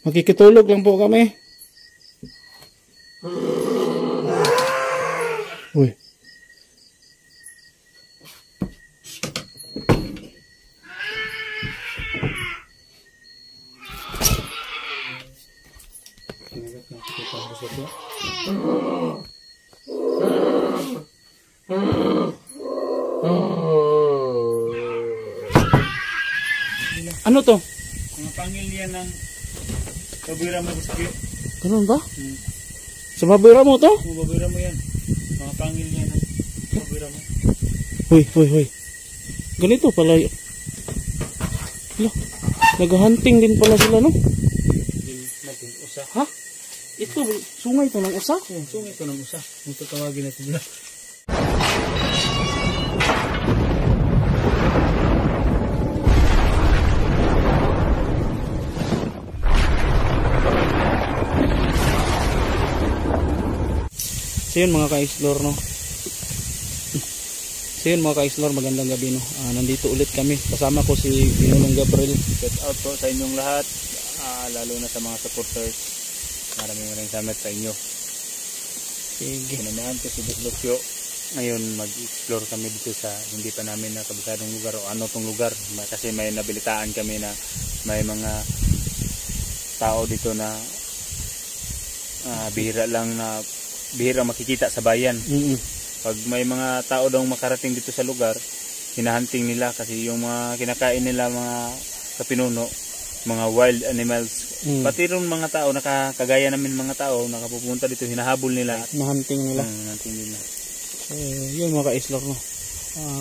Makikitulog lang po kami. Uy. Ano to? Mga pangil yan ng babira mo gusto. Ganun ba? Sa babira mo to? Mga babira mo yan. Mga pangil yan ng babira mo. Hoy. Ganito pala. Nag-hunting din pala sila, no? Natin usa. Ha? Ito, sungay to ng usa? Sungay ito ng usa. Ito tawagin natin nila. So yun mga ka-explore, no? So yun mga ka-explore, magandang gabi, no? Nandito ulit kami. Kasama ko si Pinulong Gabriel. Shout out po sa inyong lahat. Lalo na sa mga supporters. Maraming salamat sa inyo. Sige. Sinamahan ko si Buslokyo. Ngayon mag-explore kami dito sa hindi pa namin nakabisadong lugar o ano tong lugar. Kasi may nabilitaan kami na may mga tao dito na bihira makikita sa bayan. Pag may mga tao daw makarating dito sa lugar, hinahunting nila kasi yung mga kinakain nila mga kapinuno, mga wild animals. Pati rin mga tao, kagaya namin mga tao, nakapupunta dito, hinahabol nila. Nahunting nila. Hinahunting nila. So yun mga ka-explore, no?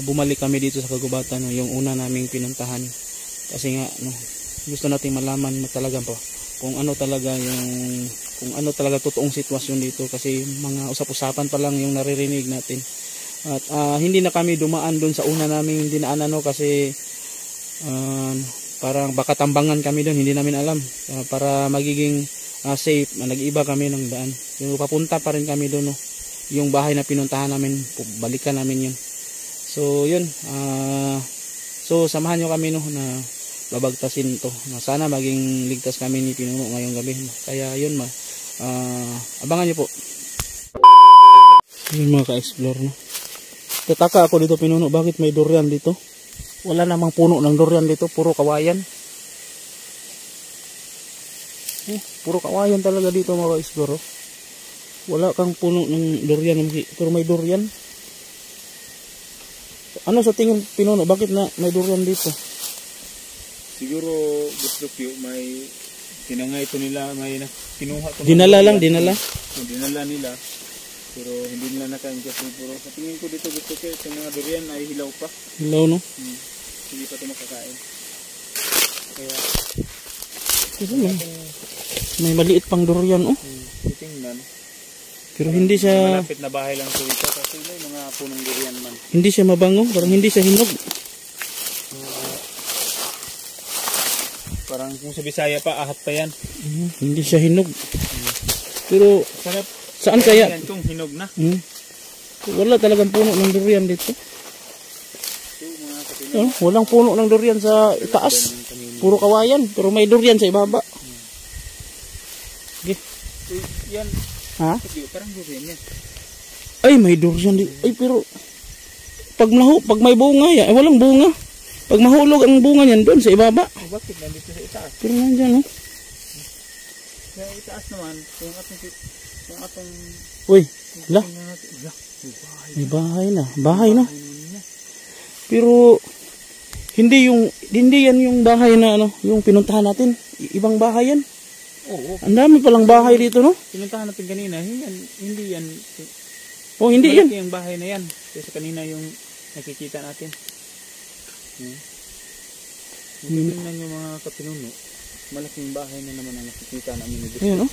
Bumalik kami dito sa kagubatan, no? Yung una naming pinuntahan. Kasi nga, no, gusto nating malaman talaga po kung ano talaga totoong sitwasyon dito, kasi mga usap-usapan pa lang yung naririnig natin. At hindi na kami dumaan doon sa una naming dinaanan, no, kasi parang baka tambangan kami doon, hindi namin alam. Para magiging safe, nag-iba kami ng daan. Yung papunta pa rin kami doon, no, yung bahay na pinuntahan namin, balikan namin yun. So yun, so samahan nyo kami, no, na babagtasin to. Sana maging ligtas kami ni Pinuno ngayong gabi. Kaya yun, abangan nyo po. Yun mga ka-explore, no? Tataka ako dito, Pinuno, bakit may durian dito? Wala namang puno ng durian dito, puro kawayan. Puro kawayan talaga dito mga ka-explore. Wala kang puno ng durian, pero may durian. Ano sa tingin, Pinuno, bakit na may durian dito? Siguro gusto ko may tinangay ito nila, may kinuha ito. Dinala nila. Pero hindi nila nakain kasi. Pero sa tingin ko dito gusto ko yung mga durian ay hilaw pa. Hilaw, no? Hindi pa ito makakain. Kaya may maliit pang durian, oh. Tingnan. Pero hindi siya malapit na bahay lang ito kasi may mga punong durian man. Hindi siya mabango, parang hindi siya hinog. Parang kung sa Bisaya pa, ahat pa yan. Hindi siya hinog. Pero sarap. Saan kaya? Yan itong hinog na. Wala talagang puno ng durian dito. Walang puno ng durian sa itaas. Puro kawayan, pero may durian sa ibaba. Okay. Yan. Ha? Parang durian yan. Ay, may durian dito. Ay, pero pag may bunga yan, walang bunga. Pag mahulog ang bunga niyan doon sa ibaba. Bakit nandito sa itaas? Pero nandiyan, no? Sa itaas naman, yung atong uy, la. May bahay na. Bahay na. Pero hindi yan yung bahay na ano, yung pinuntahan natin. Ibang bahay yan. Oo. Ang dami palang bahay dito, no? Pinuntahan natin kanina, hindi yan. Oh, hindi yan. Yung bahay na yan. Kasi kanina yung nakikita natin. Tingnan yung mga kapinuno. Malaking bahay na naman ang nakikita namin. Ayun, no?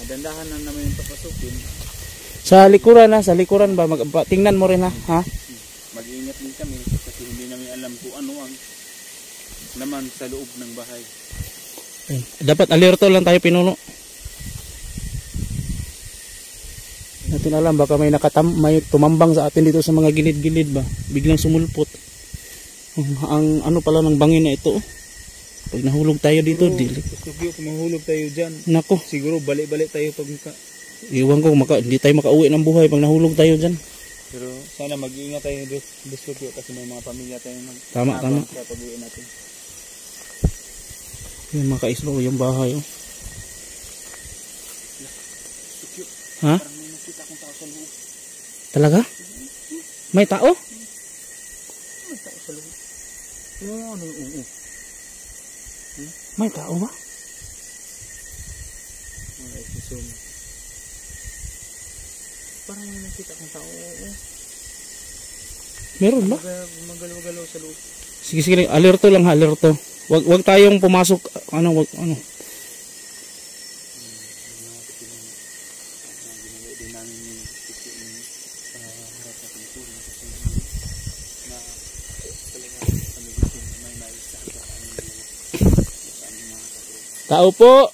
Dandahan na naman yung papasukin. Sa likuran ba? Tingnan mo rin, ha? Mag-iingat din kami kasi hindi namin alam kung ano ang naman sa loob ng bahay. Dapat alerto lang tayo, Pinuno. Natin alam, baka may tumambang sa atin dito sa mga gilid-gilid ba? Biglang sumulpot. Ang ano pala ng bangin na ito. Pag nahulog tayo dito, dili. Bustugyo, kung mahulog tayo dyan, Nako, siguro balik-balik tayo pag iwan ko, hindi tayo makauwi ng buhay pag nahulog tayo dyan. pero sana mag-iingat tayo Bustugyo kasi may mga pamilya tayo Tama. sa pag-uwi natin. Yung mga kaislo, yung bahay. Oh. Ha? Parang may nakita akong tao sa loob. Talaga? May tao? May tao sa loob. Ano yung May tao ba? Mga isusum. Parang may nakita akong tao. Meron ba? Magalaw-galaw sa loob. Sige, alerto lang, alerto. Wag tayong pumasok, ano. Tao po.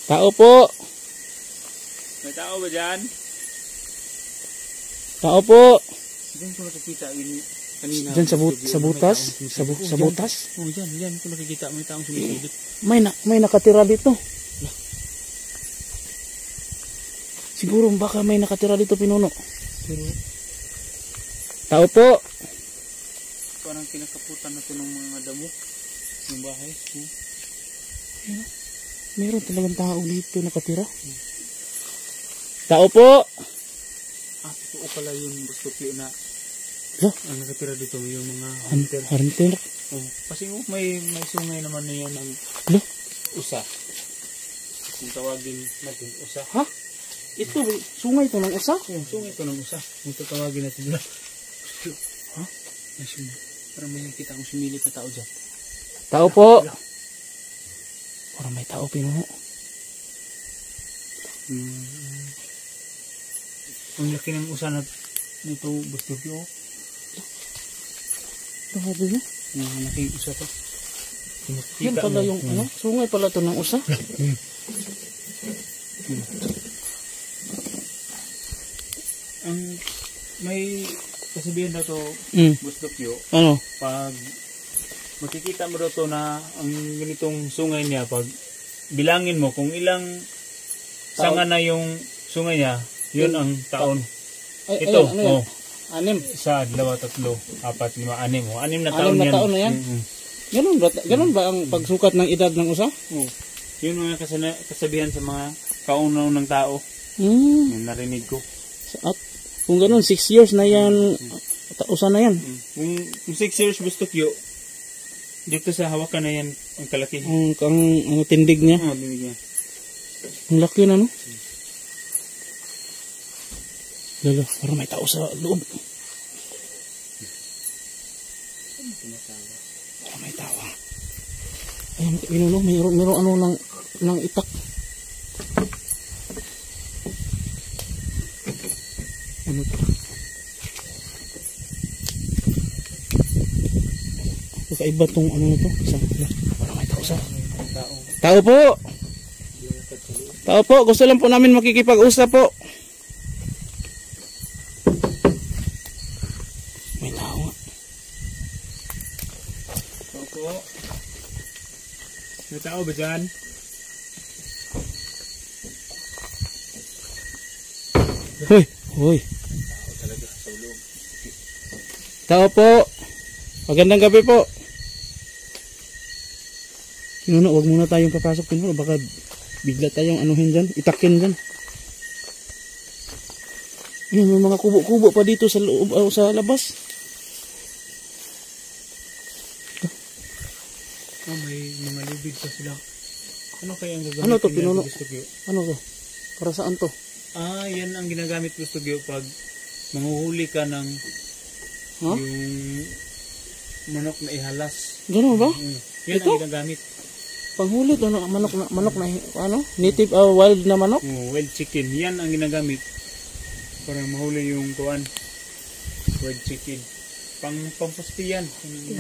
Tao po. May tao ba dyan? Tao po. Diyan ko nakikita yun kanina. Diyan sa butas? Sa butas? Oh, diyan ko nakikita may taong sumisilip. May nakatira dito. Siguro baka may nakatira dito, Pinuno. Pero Tao po. parang kinakaputan na ito ng mga damo. Yung bahay. Meron talagang tao dito nakatira. Tao po. Totoo pala yun. Bustugyo na ang nakatira dito yung mga Hunter. Oh, kasi may sungay naman na yan ng usa. Kung tawagin natin usa. Ha? Ito, sungay ito ng usa? Sungay ito ng usa. Kung tawagin natin na. Ha? May sungay. Parang may nakita akong sumilip na tao dyan. Tao po. Parang may tao, Pinuno. Ang laki ng usa na nito Bustugyo. Grabe na. Ang laking usa to. Yan pala yung sungay pala ito ng usa. Ang may kasabihan na to Bustugyo. Ano? Pag makikita mo daw to na ang ganitong sungay niya, pag bilangin mo kung ilang sanga na yung sungay niya, yun ang taon. Ito, ano 6. 1, 2, 3, 4, 5, 6, 6 na taon yan. 6 na taon na yan? Ganun ba ang pagsukat ng edad ng usa? Yun mga kasabihan sa mga kauna-unang tao. Yung narinig ko. At kung ganun, 6 years na yan, usa na yan. Kung 6 years Bustugyo, dito sa hawakan na yan ang kalaki. Ang tindig niya. Tindig niya. Ang laki na, no? Lalo, parang may tao sa loob. Parang may tao. Ayun, Pinuno, mayroon ano ng itak. Ano to? Kakaiba tong ano na to. Parang may tao sa. Tao po! Tao po, gusto lang po namin makikipag-usap po. May tao nga. Tao po. May tao ba dyan? Hoy. Tao po. Magandang gabi po. Pinuno, wag muna tayong papasok, Pinuno. Baka bigla tayong anuhin dyan, itakin dyan. Yan, may mga kubo-kubo pa dito sa loob, sa labas. May mga lubid pa sila. Ano kaya ang gagamitin? Ano to, Pinuno? Bustugyo? Ano to? Para saan to? Yan ang ginagamit Bustugyo pag manguhuli ka ng yung manok na ihalas. Gano'n ba? Yan Ito? ang ginagamit. Panghuli to, manok na ano? Native, wild na manok? Wild chicken. Yan ang ginagamit para mahuli yung kuan. Wild chicken. Pampusti yan.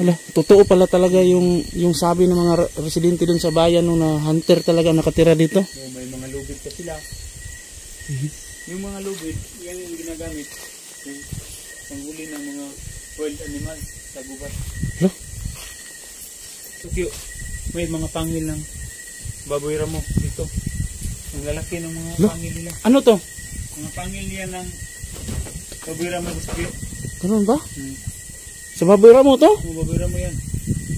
Wala, totoo pala talaga yung sabi ng mga residente dun sa bayan no, na hunter talaga nakatira dito. May mga lubid pa sila. Yung mga lubid, yan yung ginagamit yung panghuli ng mga wild animals sa gubat. Hello? Tukyo, may mga pangil ng baboy ramo dito. Ang lalaki ng mga pangil nila. Ano to? Mga pangil niya ng baboy ramo Tukyo. Ganun ba? Sa baboy ramo to? Mga baboy ramo yan.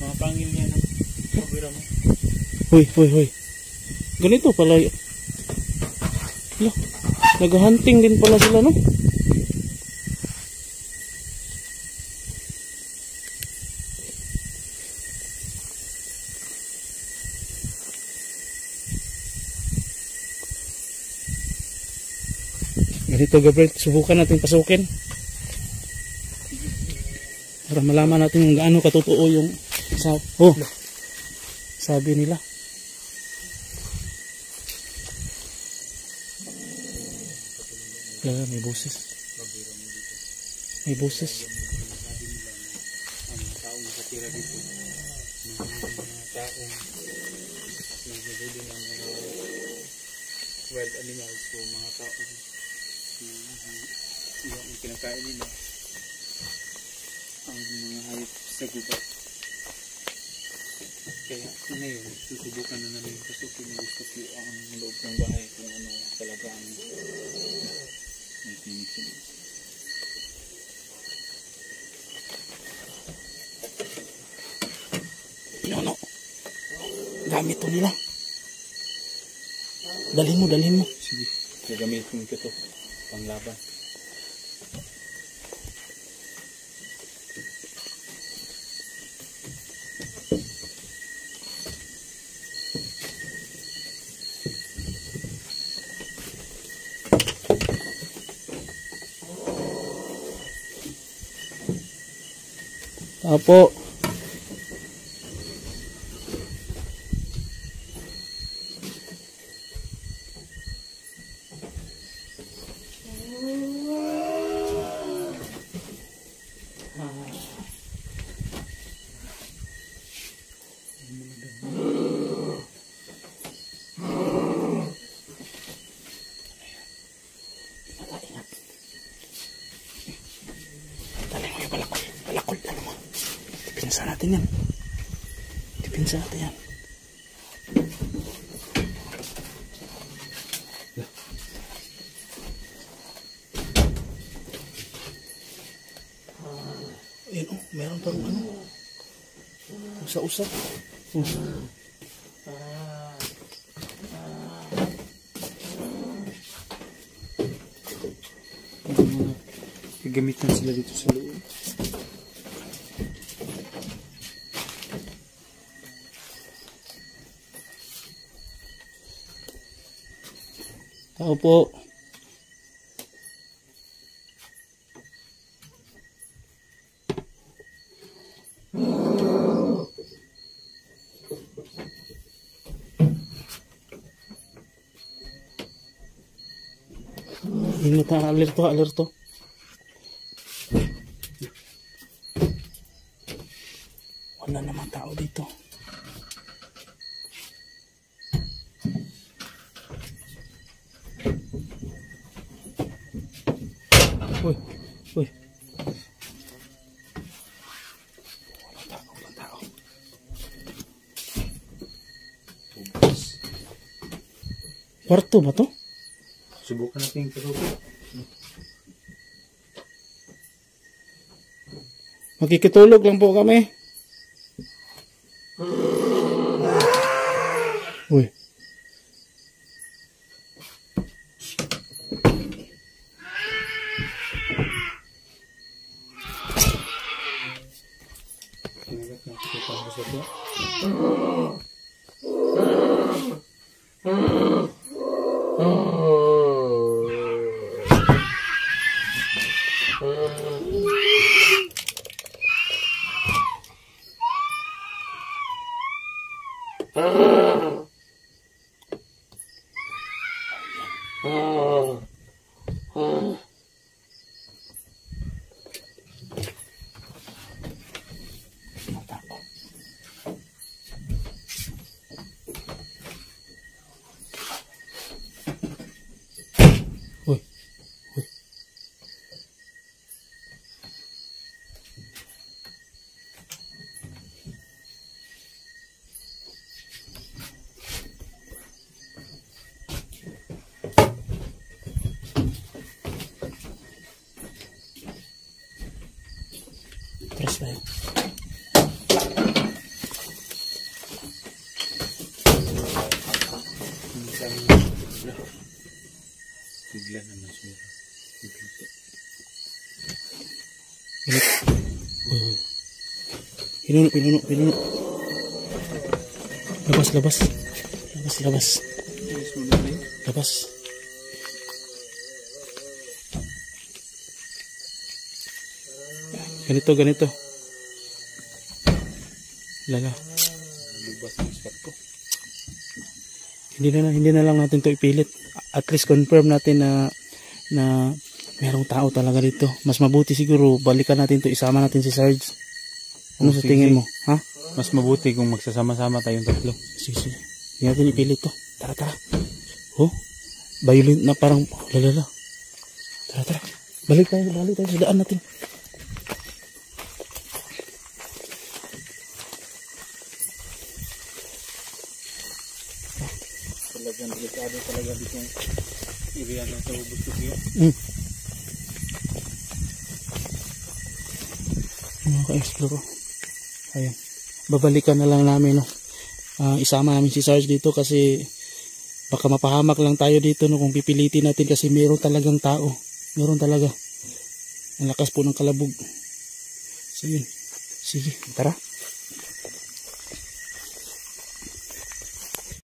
Mga pangil niya ng baboy ramo. Hoy. Ganito pala. Hala, nag-hunting din pala sila, no? Ganito, Gabriel, subukan natin pasukin para malaman natin kung gaano katotoo yung sabi nila. Wala, may boses. May boses. Ang taong nakatira dito, mga taong naghihuli ng mga wild animals o mga taong yung kinakain nila ang mga hayop sa gubat. Kaya ngayon, susubukan na namin pasukin ng gusto ko ang loob ng bahay kung ano talaga ang definition. No. Gamit to nila. Dalhin mo. Sige, gagamitin ko to panglaban. Apo. Dipinsa natin yan. Ayan, meron pang ano. Usa-usa. Gagamitan sila dito sa loob. Tao po. Ingat, alerto. Wala namang tao dito. Uy. Walang tao. Kwarto ba to? Subukan natin yung pasukin. Makikitulog lang po kami. Uy. Bigla naman sumura. Pinuno. Labas. Ganito. Lala. Lubas ang spot ko. Hindi na lang natin to ipilit. At least confirm natin na merong tao talaga dito. Mas mabuti siguro balikan natin to, isama natin si Sarge. Ano sa tingin mo? Ha? Mas mabuti kung magsasama-sama tayong tatlo. Sige. Hindi natin ipilit to. Tara. Oh, violent na parang lalala. Tara. Balik tayo sa daan natin. Talagang delikado talaga dito yung area ng Tubos-Tugyo. Mga ka-explore. Ayan. Babalikan na lang namin, no. Isama namin si Sarge dito kasi baka mapahamak lang tayo dito, no, kung pipilitin natin kasi meron talagang tao. Meron talaga. Ang lakas po ng kalabog. So yun. Sige, tara.